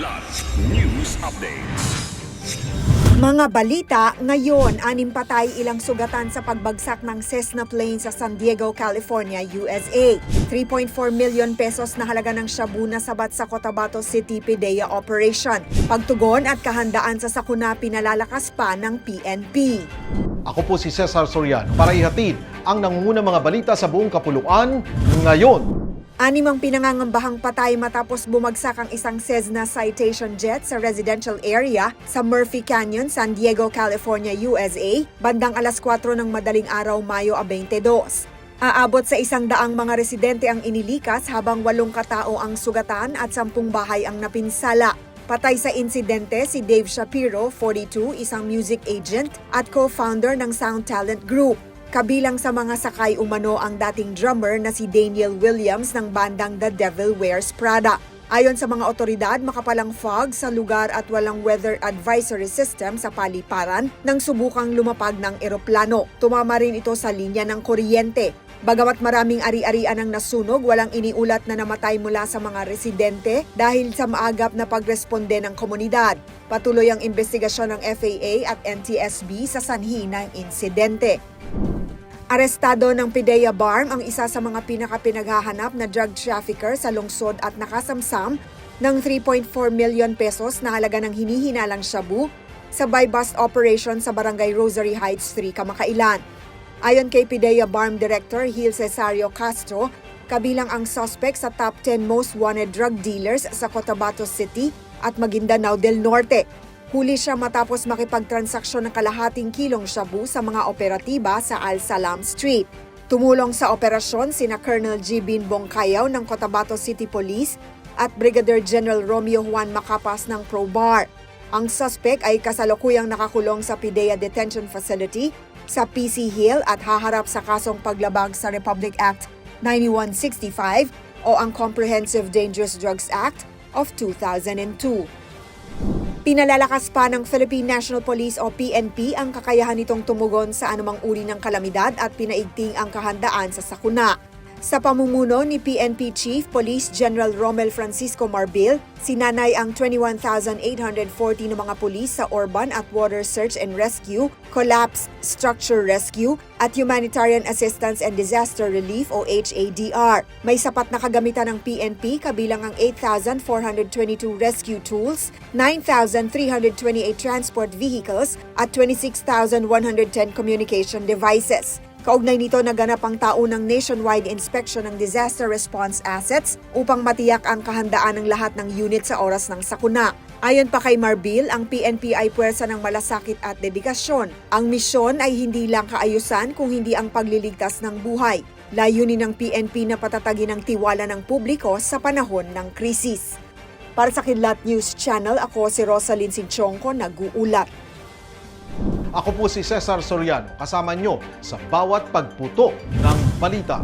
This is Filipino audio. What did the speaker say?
Kilat News Updates. Mga balita, ngayon, 6 patay, ilang sugatan sa pagbagsak ng Cessna plane sa San Diego, California, USA. 3.4 million pesos na halaga ng shabu na sabat sa Cotabato City PDEA operation. Pagtugon at kahandaan sa sakuna pinalalakas pa ng PNP. Ako po si Cesar Soriano para ihatid ang nangungunang mga balita sa buong kapuluan ngayon. 6 ang pinangangambahang patay matapos bumagsak ang isang Cessna Citation jet sa residential area sa Murphy Canyon, San Diego, California, USA, bandang alas 4 ng madaling araw, Mayo 22. Aabot sa 100 mga residente ang inilikas habang 8 katao ang sugatan at 10 bahay ang napinsala. Patay sa insidente si Dave Shapiro, 42, isang music agent at co-founder ng Sound Talent Group. Kabilang sa mga sakay umano ang dating drummer na si Daniel Williams ng bandang The Devil Wears Prada. Ayon sa mga otoridad, makapalang fog sa lugar at walang weather advisory system sa paliparan nang subukang lumapag ng eroplano. Tumama rin ito sa linya ng kuryente. Bagamat maraming ari-arian ang nasunog, walang iniulat na namatay mula sa mga residente dahil sa maagap na pagresponde ng komunidad. Patuloy ang investigasyon ng FAA at NTSB sa sanhi ng insidente. Arestado ng PDEA BARM ang isa sa mga pinakapinaghahanap na drug trafficker sa lungsod at nakasamsam ng 3.4 million pesos na halaga ng hinihinalang shabu sa buy-bust operation sa Barangay Rosary Heights 3, Kamakailan. Ayon kay PDEA BARM Director Gil Cesario Castro, kabilang ang suspect sa top 10 most wanted drug dealers sa Cotabato City at Maguindanao del Norte. Huli siya matapos makipagtransaksyon ng kalahating kilong shabu sa mga operatiba sa Al Salam Street. Tumulong sa operasyon sina Colonel G. Binbong Cayaw ng Cotabato City Police at Brigadier General Romeo Juan Macapas ng ProBar. Ang suspect ay kasalukuyang nakakulong sa PDEA Detention Facility sa PC Hill at haharap sa kasong paglabag sa Republic Act 9165 o ang Comprehensive Dangerous Drugs Act of 2002. Pinalalakas pa ng Philippine National Police o PNP ang kakayahan nitong tumugon sa anumang uri ng kalamidad at pinaigting ang kahandaan sa sakuna. Sa pamumuno ni PNP Chief Police General Romel Francisco Marbil, sinanay ang 21,840 na mga pulis sa Urban at Water Search and Rescue, Collapse Structure Rescue at Humanitarian Assistance and Disaster Relief o HADR. May sapat na kagamitan ng PNP kabilang ang 8,422 rescue tools, 9,328 transport vehicles at 26,110 communication devices. Kaugnay nito, naganap ang taunang nationwide inspection ng disaster response assets upang matiyak ang kahandaan ng lahat ng unit sa oras ng sakuna. Ayon pa kay Marbil, ang PNP ay puwersa ng malasakit at dedikasyon. Ang misyon ay hindi lang kaayusan kung hindi ang pagliligtas ng buhay. Layunin ng PNP na patatagin ang tiwala ng publiko sa panahon ng krisis. Para sa Kilat News Channel, ako si Rosalyn Sinchonco, nag-uulat. Ako po si Cesar Soriano, kasama nyo sa bawat pagputo ng balita.